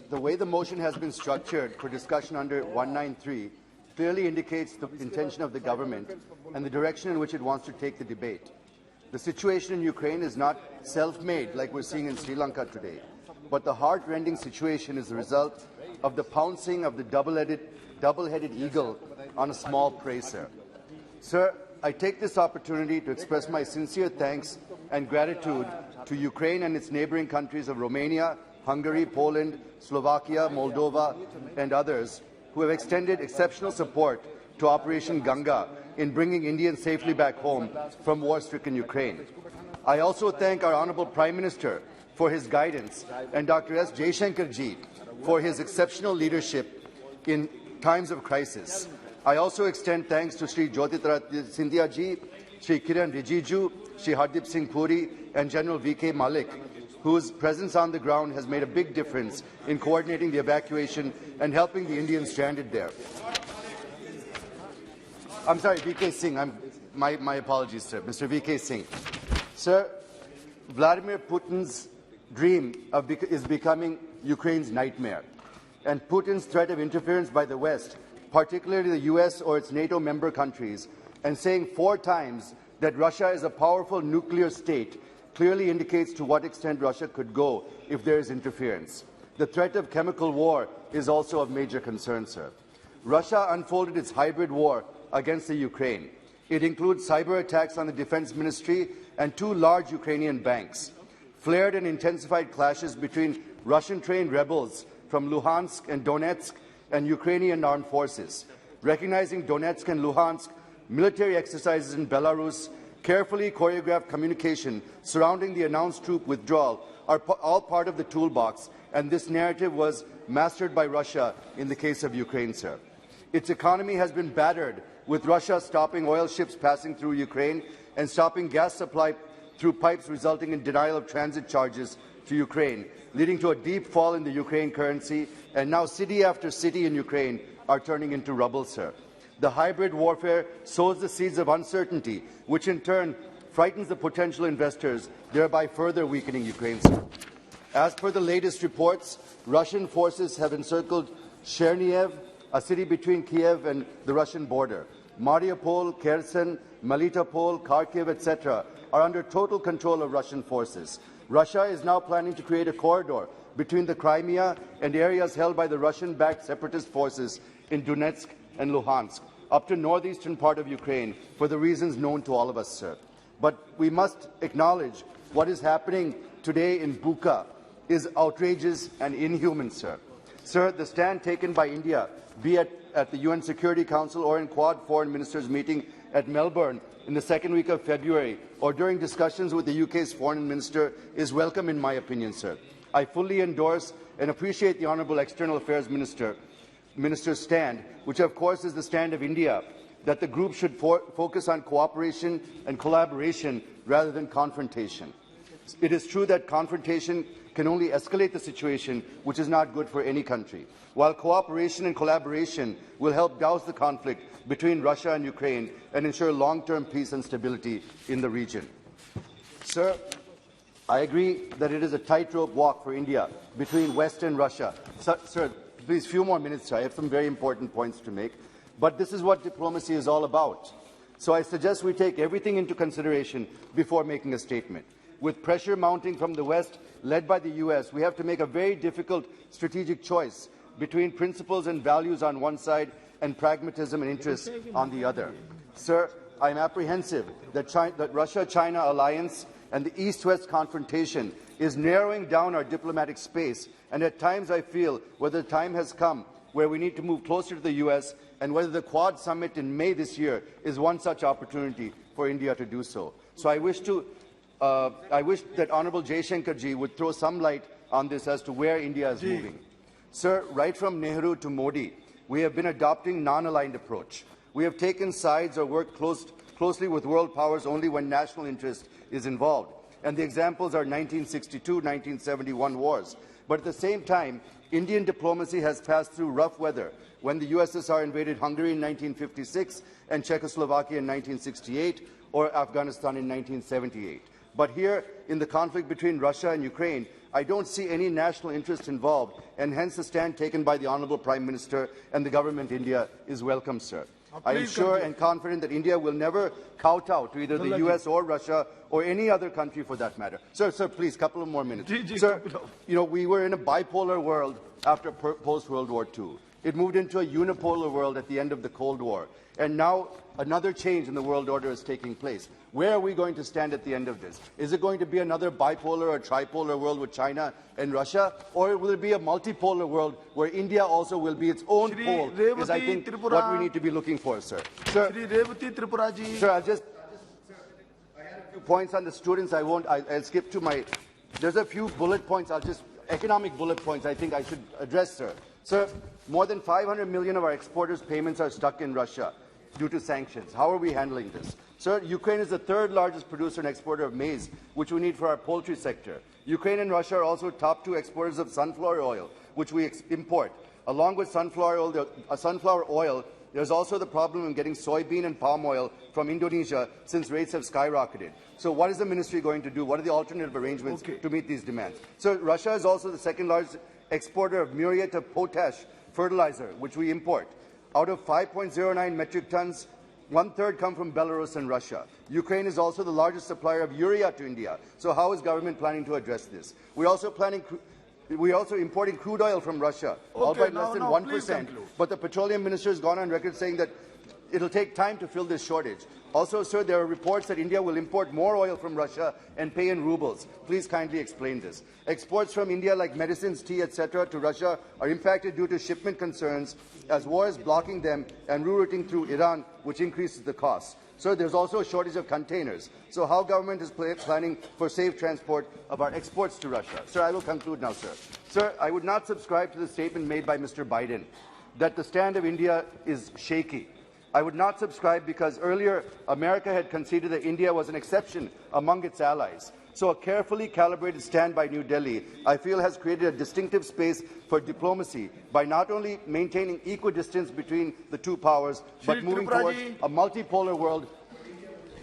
The way the motion has been structured for discussion under 193 clearly indicates the intention of the government and the direction in which it wants to take the debate. The situation in Ukraine is not self-made like we're seeing in Sri Lanka today, but the heart-rending situation is the result of the pouncing of the double-headed eagle on a small prey, sir. Sir, I take this opportunity to express my sincere thanks and gratitude to Ukraine and its neighboring countries of Romania, Hungary, Poland, Slovakia, Moldova, and others who have extended exceptional support to Operation Ganga in bringing Indians safely back home from war-stricken Ukraine. I also thank our Honourable Prime Minister for his guidance and Dr. S. Jaishankar-ji for his exceptional leadership in times of crisis. I also extend thanks to Sri Jyotiradittya Scindia-ji, Sri Kiran Rijiju, Sri Hardeep Singh Puri, and General V.K. Malik, whose presence on the ground has made a big difference in coordinating the evacuation and helping the Indians stranded there. I'm sorry, V.K. Singh. My apologies, sir. Mr. V.K. Singh. Sir, Vladimir Putin's dream is becoming Ukraine's nightmare, and Putin's threat of interference by the West, particularly the U.S. or its NATO member countries, and saying 4 times that Russia is a powerful nuclear state clearly indicates to what extent Russia could go if there is interference. The threat of chemical war is also of major concern, sir. Russia unfolded its hybrid war against the Ukraine. It includes cyber attacks on the Defense Ministry and 2 large Ukrainian banks, flared and intensified clashes between Russian-trained rebels from Luhansk and Donetsk and Ukrainian armed forces. Recognizing Donetsk and Luhansk, military exercises in Belarus, carefully choreographed communication surrounding the announced troop withdrawal are all part of the toolbox, and this narrative was mastered by Russia in the case of Ukraine, sir. Its economy has been battered, with Russia stopping oil ships passing through Ukraine and stopping gas supply through pipes, resulting in denial of transit charges to Ukraine, leading to a deep fall in the Ukraine currency, and now city after city in Ukraine are turning into rubble, sir. The hybrid warfare sows the seeds of uncertainty, which in turn frightens the potential investors, thereby further weakening Ukraine, sir. As per the latest reports, Russian forces have encircled Chernihiv, a city between Kiev and the Russian border. Mariupol, Kherson, Melitopol, Kharkiv, etc. are under total control of Russian forces. Russia is now planning to create a corridor between the Crimea and areas held by the Russian-backed separatist forces in Donetsk and Luhansk, up to northeastern part of Ukraine, for the reasons known to all of us, sir. But we must acknowledge what is happening today in Bucha is outrageous and inhuman, sir. Sir, the stand taken by India, be it at the UN Security Council or in Quad Foreign Ministers meeting at Melbourne in the 2nd week of February, or during discussions with the UK's Foreign Minister, is welcome in my opinion, sir. I fully endorse and appreciate the Honourable External Affairs Minister's stand, which of course is the stand of India, that the group should focus on cooperation and collaboration rather than confrontation. It is true that confrontation can only escalate the situation, which is not good for any country, while cooperation and collaboration will help douse the conflict between Russia and Ukraine and ensure long-term peace and stability in the region. Sir, I agree that it is a tightrope walk for India between West and Russia. Sir, please, few more minutes, sir. I have some very important points to make. But this is what diplomacy is all about. So I suggest we take everything into consideration before making a statement. With pressure mounting from the West, led by the US, we have to make a very difficult strategic choice between principles and values on one side and pragmatism and interests on the other. Sir, I am apprehensive that Russia-China alliance and the East-West confrontation is narrowing down our diplomatic space, and at times I feel whether the time has come where we need to move closer to the US, and whether the Quad Summit in May this year is one such opportunity for India to do so. So I wish that Honourable Jaishankar-ji would throw some light on this as to where India is moving. Sir, right from Nehru to Modi, we have been adopting non-aligned approach. We have taken sides or worked closely with world powers only when national interest is involved. And the examples are 1962-1971 wars. But at the same time, Indian diplomacy has passed through rough weather when the USSR invaded Hungary in 1956 and Czechoslovakia in 1968, or Afghanistan in 1978. But here, in the conflict between Russia and Ukraine, I don't see any national interest involved, and hence the stand taken by the Honourable Prime Minister and the Government India is welcome, sir. I am sure and confident that India will never kowtow to either the US or Russia or any other country for that matter. Sir, please, couple of more minutes. Sir, we were in a bipolar world after post-World War II. It moved into a unipolar world at the end of the Cold War. And now another change in the world order is taking place. Where are we going to stand at the end of this? Is it going to be another bipolar or tripolar world with China and Russia? Or will it be a multipolar world where India also will be its own pole? Is, I think, what we need to be looking for, sir. Sir, I had a few points on the students. I'll skip to my... There's a few bullet points. Economic bullet points I think I should address, sir. Sir, more than 500 million of our exporters' payments are stuck in Russia due to sanctions. How are we handling this? Sir, Ukraine is the third largest producer and exporter of maize, which we need for our poultry sector. Ukraine and Russia are also top two exporters of sunflower oil, which we import. Along with sunflower oil, there's also the problem of getting soybean and palm oil from Indonesia since rates have skyrocketed. So what is the ministry going to do? What are the alternative arrangements to meet these demands? So Russia is also the second largest exporter of muriate of potash fertilizer, which we import. Out of 5.09 metric tons, 1/3 come from Belarus and Russia. Ukraine is also the largest supplier of urea to India. So how is government planning to address this? We're also importing crude oil from Russia, albeit less than 1%. But the petroleum minister has gone on record saying that it'll take time to fill this shortage. Also, sir, there are reports that India will import more oil from Russia and pay in rubles. Please kindly explain this. Exports from India like medicines, tea, etc. to Russia are impacted due to shipment concerns as war is blocking them and rerouting through Iran, which increases the cost. Sir, there's also a shortage of containers. So how government is planning for safe transport of our exports to Russia? Sir, I will conclude now, sir. Sir, I would not subscribe to the statement made by Mr. Biden that the stand of India is shaky. I would not subscribe because earlier America had conceded that India was an exception among its allies. So a carefully calibrated stand by New Delhi, I feel, has created a distinctive space for diplomacy by not only maintaining equidistance between the two powers, but moving towards a multipolar world